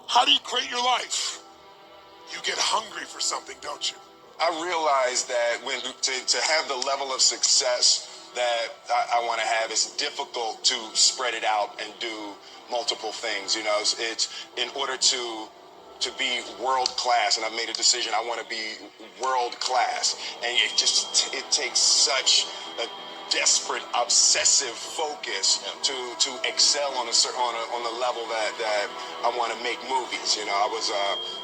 How do you create your life? You get hungry for something, don't you? I realized that when to have the level of success that I want to have, it's difficult to spread it out and do multiple things. You know, it's in order to be world class, and I've made a decision. I want to be world class, and it takes such a desperate, obsessive focus to excel on a level that I want to make movies. You know, I was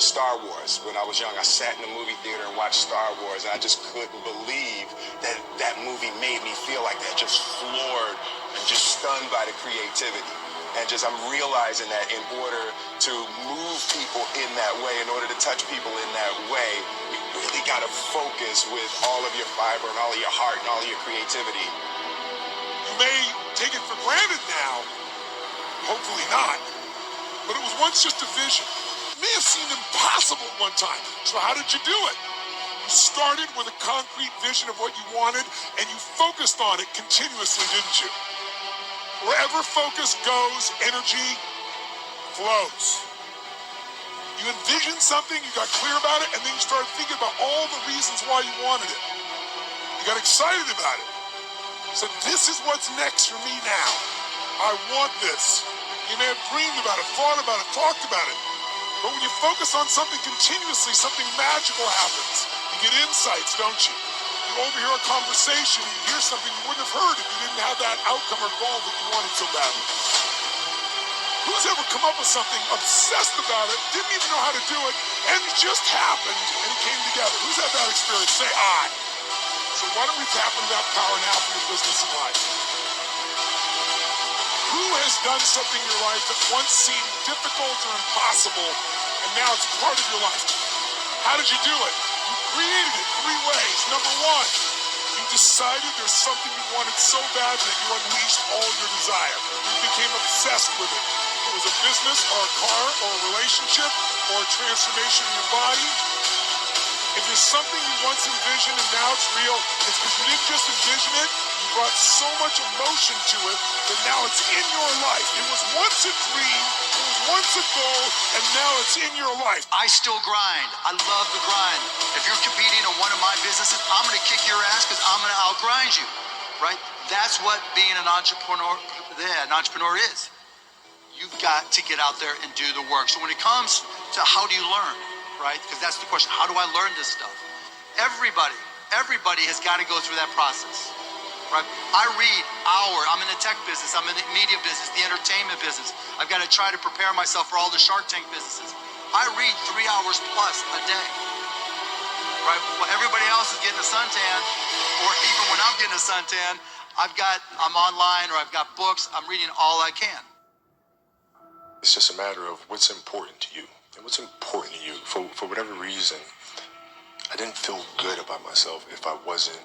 Star Wars when I was young. I sat in the movie theater and watched Star Wars, and I just couldn't believe that movie made me feel like that, just floored and just stunned by the creativity. And I'm realizing that in order to move people in that way, in order to touch people in that way, you really got to focus with all of your fiber and all of your heart and all of your creativity. You may take it for granted now, hopefully not, but it was once just a vision. It may have seemed impossible at one time. So how did you do it? You started with a concrete vision of what you wanted, and you focused on it continuously, didn't you? Wherever focus goes, energy flows. You envisioned something, you got clear about it, and then you started thinking about all the reasons why you wanted it. You got excited about it. So this is what's next for me now. I want this. You may have dreamed about it, thought about it, talked about it. But when you focus on something continuously, something magical happens. You get insights, don't you? You overhear a conversation, you hear something you wouldn't have heard if you didn't have that outcome or goal that you wanted so badly. Who's ever come up with something, obsessed about it, didn't even know how to do it, and it just happened, and it came together? Who's had that experience? Say I. So why don't we tap into that power now for your business and life? Who has done something in your life that once seemed difficult or impossible, and now it's part of your life? How did you do it? You created it 3 ways. Number 1, you decided there's something you wanted so bad that you unleashed all your desire. You became obsessed with it. It was a business or a car or a relationship or a transformation in your body. If there's something you once envisioned and now it's real, it's because you didn't just envision it, you brought so much emotion to it that now it's in your life. It was once a dream, it was once a goal, and now it's in your life. I still grind. I love the grind. If you're competing in one of my businesses, I'm going to kick your ass because I'm going to outgrind you, right? That's what being an entrepreneur is. You've got to get out there and do the work. So when it comes to how do you learn, right? Because that's the question. How do I learn this stuff? Everybody has got to go through that process, right? I read I'm in the tech business. I'm in the media business, the entertainment business. I've got to try to prepare myself for all the Shark Tank businesses. I read 3 hours plus a day, right? Well, everybody else is getting a suntan, or even when I'm getting a suntan, I'm online or I've got books. I'm reading all I can. It's just a matter of what's important to you. And what's important to you, for whatever reason, I didn't feel good about myself if I wasn't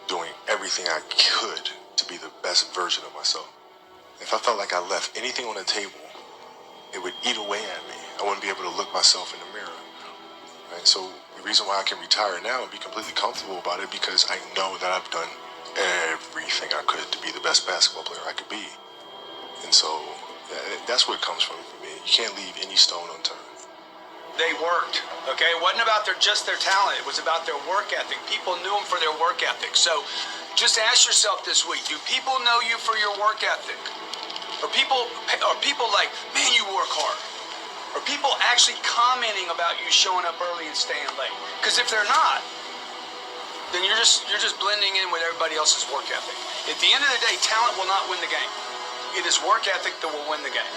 doing everything I could to be the best version of myself. If I felt like I left anything on the table, it would eat away at me. I wouldn't be able to look myself in the mirror. Right? So the reason why I can retire now and be completely comfortable about it, because I know that I've done everything I could to be the best basketball player I could be. And so that's where it comes from for me. You can't leave any stone unturned. They worked, okay? It wasn't about just their talent. It was about their work ethic. People knew them for their work ethic. So just ask yourself this week, do people know you for your work ethic? Are people like, man, you work hard? Are people actually commenting about you showing up early and staying late? Because if they're not, then you're just blending in with everybody else's work ethic. At the end of the day, talent will not win the game. It is work ethic that will win the game.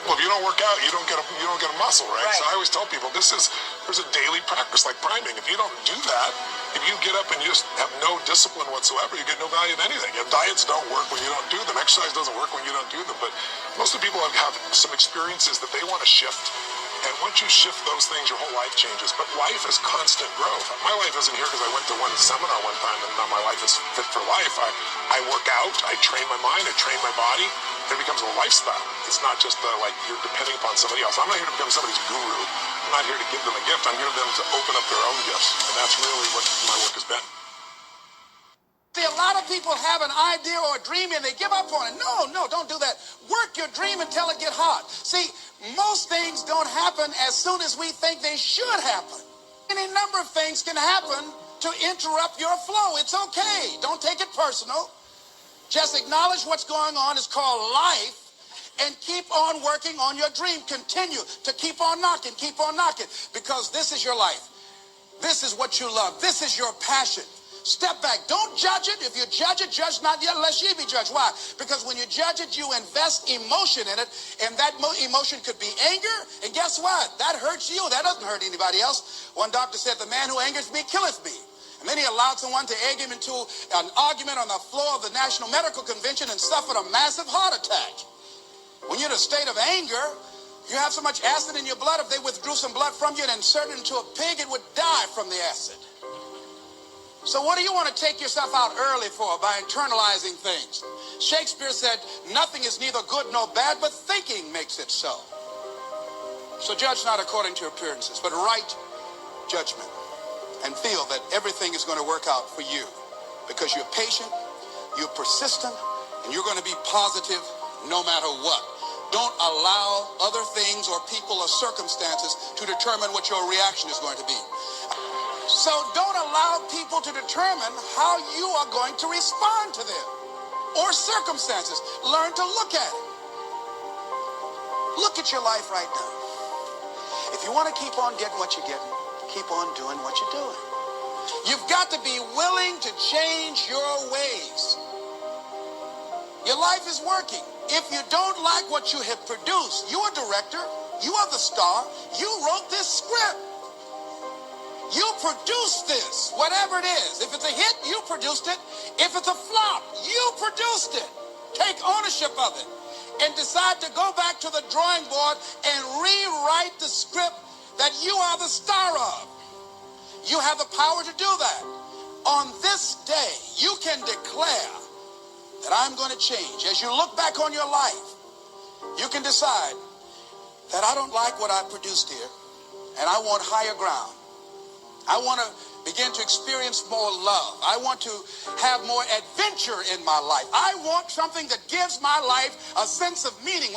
Well, if you don't work out, you don't get a muscle, right? So I always tell people there's a daily practice like priming. If you don't do that, if you get up and you just have no discipline whatsoever, you get no value in anything. Your diets don't work when you don't do them. Exercise doesn't work when you don't do them. But most of the people have some experiences that they want to shift. And once you shift those things, your whole life changes. But life is constant growth. My life isn't here because I went to one seminar one time and now my life is fit for life. I work out, I train my mind, I train my body. It becomes a lifestyle. It's not just like you're depending upon somebody else. I'm not here to become somebody's guru. I'm not here to give them a gift. I'm here for them to open up their own gifts. And that's really what my work has been. See, a lot of people have an idea or a dream and they give up on it. No, don't do that. Work your dream until it gets hard. See, most things don't happen as soon as we think they should happen. Any number of things can happen to interrupt your flow. It's okay. Don't take it personal. Just acknowledge what's going on. It's called life. And keep on working on your dream. Continue to keep on knocking, because this is your life. This is what you love. This is your passion. Step back. Don't judge it. If you judge it, judge not yet, lest ye be judged. Why? Because when you judge it, you invest emotion in it, and that emotion could be anger, and guess what? That hurts you. That doesn't hurt anybody else. One doctor said, the man who angers me killeth me. And then he allowed someone to egg him into an argument on the floor of the National Medical Convention and suffered a massive heart attack. When you're in a state of anger, you have so much acid in your blood, if they withdrew some blood from you and inserted it into a pig, it would die from the acid. So what do you want to take yourself out early for by internalizing things? Shakespeare said, nothing is neither good nor bad, but thinking makes it so. So judge not according to appearances, but right judgment, and feel that everything is going to work out for you because you're patient, you're persistent, and you're going to be positive no matter what. Don't allow other things or people or circumstances to determine what your reaction is going to be. So don't allow people to determine how you are going to respond to them or circumstances. Learn to look at it. Look at your life right now. If you want to keep on getting what you're getting, keep on doing what you're doing. You've got to be willing to change your ways. Your life is working. If you don't like what you have produced, you're a director, you are the star, you wrote this script. You produced this, whatever it is. If it's a hit, you produced it. If it's a flop, you produced it. Take ownership of it and decide to go back to the drawing board and rewrite the script that you are the star of. You have the power to do that. On this day, you can declare that I'm going to change. As you look back on your life, you can decide that I don't like what I produced here, and I want higher ground. I want to begin to experience more love. I want to have more adventure in my life. I want something that gives my life a sense of meaning.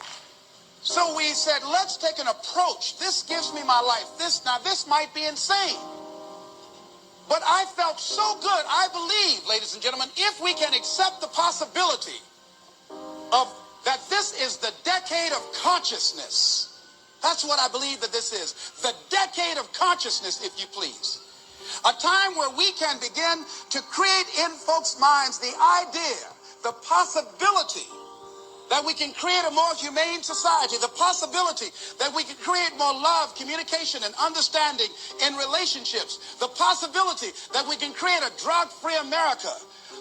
So we said, let's take an approach. This gives me my life. This might be insane. But I felt so good. I believe, ladies and gentlemen, if we can accept the possibility of that this is the decade of consciousness. That's what I believe that this is. The decade of consciousness, if you please. A time where we can begin to create in folks' minds the idea, the possibility that we can create a more humane society, the possibility that we can create more love, communication, and understanding in relationships, the possibility that we can create a drug-free America,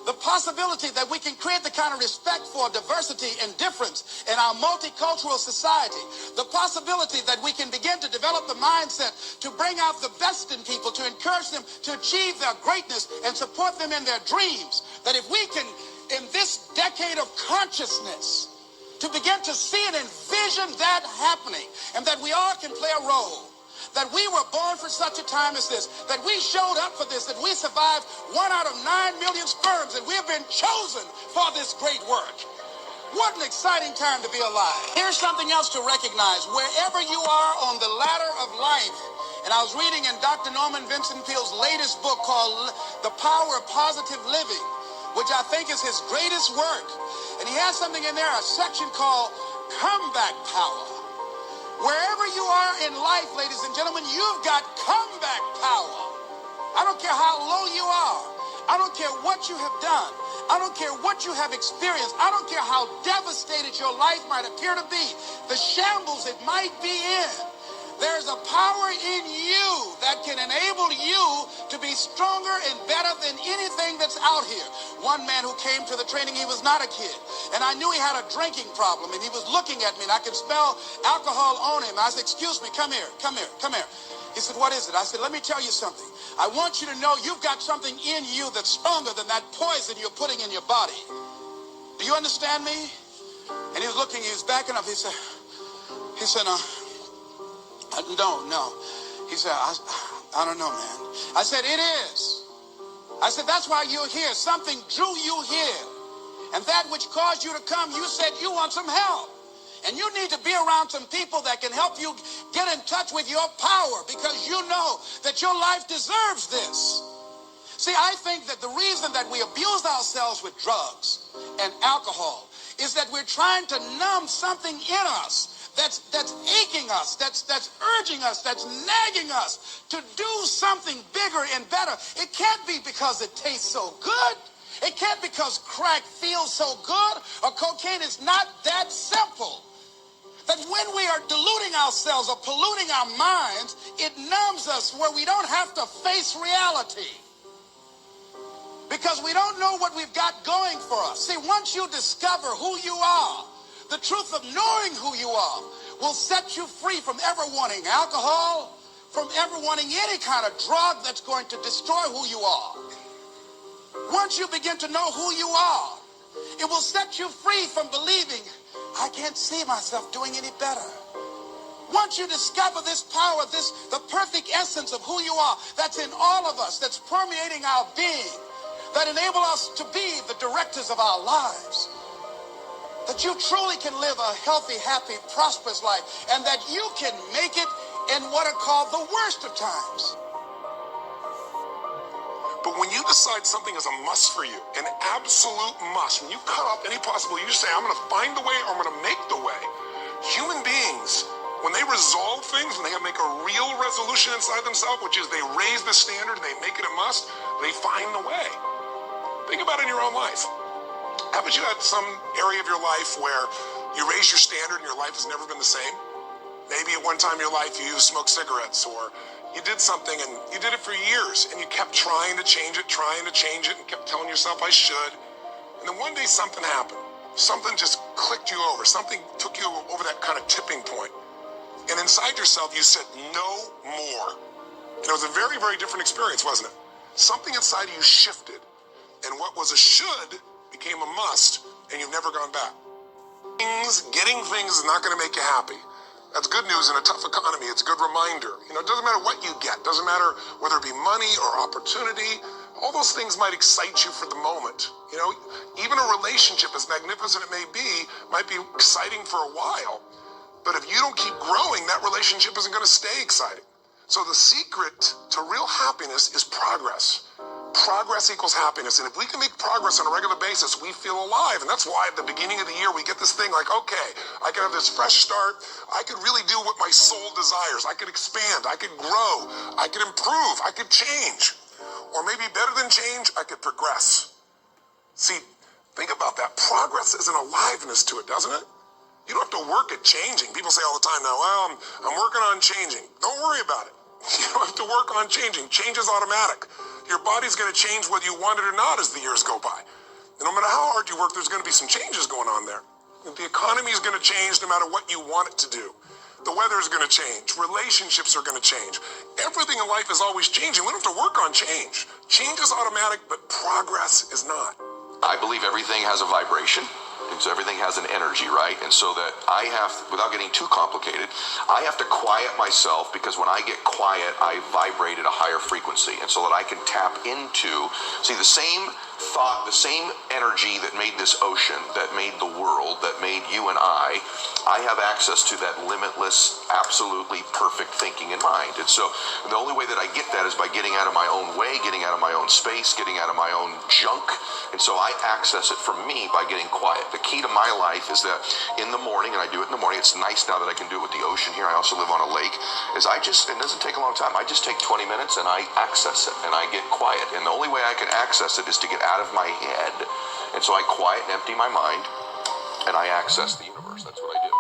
the possibility that we can create the kind of respect for diversity and difference in our multicultural society, the possibility that we can begin to develop the mindset to bring out the best in people, to encourage them to achieve their greatness and support them in their dreams, that if we can, in this decade of consciousness, to begin to see and envision that happening, and that we all can play a role, that we were born for such a time as this, that we showed up for this, that we survived 1 out of 9 million sperms, and we have been chosen for this great work. What an exciting time to be alive. Here's something else to recognize. Wherever you are on the ladder of life, and I was reading in Dr. Norman Vincent Peale's latest book called The Power of Positive Living, which I think is his greatest work. And he has something in there, a section called Comeback Power. Wherever you are in life, ladies and gentlemen, you've got comeback power. I don't care how low you are. I don't care what you have done. I don't care what you have experienced. I don't care how devastated your life might appear to be, the shambles it might be in. There's a power in you that can enable you to be stronger and better than anything that's out here. One man who came to the training, he was not a kid, and I knew he had a drinking problem, and he was looking at me, and I could smell alcohol on him. I said, excuse me, come here. He said, what is it? I said, let me tell you something. I want you to know you've got something in you that's stronger than that poison you're putting in your body. Do you understand me? And he was looking, he was backing up. He said, no. He said, I don't know, man. I said, it is. I said, that's why you're here. Something drew you here. And that which caused you to come, you said you want some help. And you need to be around some people that can help you get in touch with your power, because you know that your life deserves this. See, I think that the reason that we abuse ourselves with drugs and alcohol is that we're trying to numb something in us that's aching us, that's urging us, that's nagging us to do something bigger and better. It can't be because it tastes so good. It can't be because crack feels so good, or cocaine. Is not that simple. That when we are deluding ourselves or polluting our minds, it numbs us where we don't have to face reality. Because we don't know what we've got going for us. See, once you discover who you are, the truth of knowing who you are will set you free from ever wanting alcohol, from ever wanting any kind of drug that's going to destroy who you are. Once you begin to know who you are, it will set you free from believing, I can't see myself doing any better. Once you discover this power, the perfect essence of who you are, that's in all of us, that's permeating our being, that enable us to be the directors of our lives, that you truly can live a healthy, happy, prosperous life, and that you can make it in what are called the worst of times. But when you decide something is a must for you, an absolute must, when you cut off any possibility, you just say, I'm going to find the way, or I'm going to make the way. Human beings, when they resolve things, when they make a real resolution inside themselves, which is they raise the standard and they make it a must, they find the way. Think about it in your own life. Haven't you had some area of your life where you raise your standard and your life has never been the same? Maybe at one time in your life you smoked cigarettes, or you did something and you did it for years and you kept trying to change it, and kept telling yourself I should. And then one day something happened. Something just clicked you over. Something took you over that kind of tipping point. And inside yourself you said, no more. And it was a very, very different experience, wasn't it? Something inside of you shifted. And what was a should became a must, and you've never gone back. Getting things is not going to make you happy. That's good news in a tough economy. It's a good reminder. You know, it doesn't matter what you get. It doesn't matter whether it be money or opportunity. All those things might excite you for the moment. You know, even a relationship, as magnificent it may be exciting for a while. But if you don't keep growing, that relationship isn't going to stay exciting. So the secret to real happiness is progress. Progress equals happiness. And if we can make progress on a regular basis, we feel alive. And that's why at the beginning of the year, we get this thing like, okay, I can have this fresh start. I could really do what my soul desires. I could expand. I could grow. I could improve. I could change. Or maybe better than change, I could progress. See, think about that. Progress is an aliveness to it, doesn't it? You don't have to work at changing. People say all the time now, well, I'm working on changing. Don't worry about it. You don't have to work on changing. Change is automatic. Your body's going to change whether you want it or not as the years go by. And no matter how hard you work, there's going to be some changes going on there. The economy is going to change no matter what you want it to do. The weather is going to change. Relationships are going to change. Everything in life is always changing. We don't have to work on change. Change is automatic, but progress is not. I believe everything has a vibration. And so everything has an energy, right? And so that I have, without getting too complicated, I have to quiet myself, because when I get quiet, I vibrate at a higher frequency. And so that I can tap into, see, the same thought, the same energy that made this ocean, that made the world, that made you and I have access to that limitless, absolutely perfect thinking in mind. And so the only way that I get that is by getting out of my own way, getting out of my own space, getting out of my own junk. And so I access it from me by getting quiet. The key to my life is that in the morning, and I do it in the morning, it's nice now that I can do it with the ocean here, I also live on a lake, is it doesn't take a long time, I just take 20 minutes and I access it, and I get quiet. And the only way I can access it is to get out of my head. And so I quiet and empty my mind, and I access the universe. That's what I do.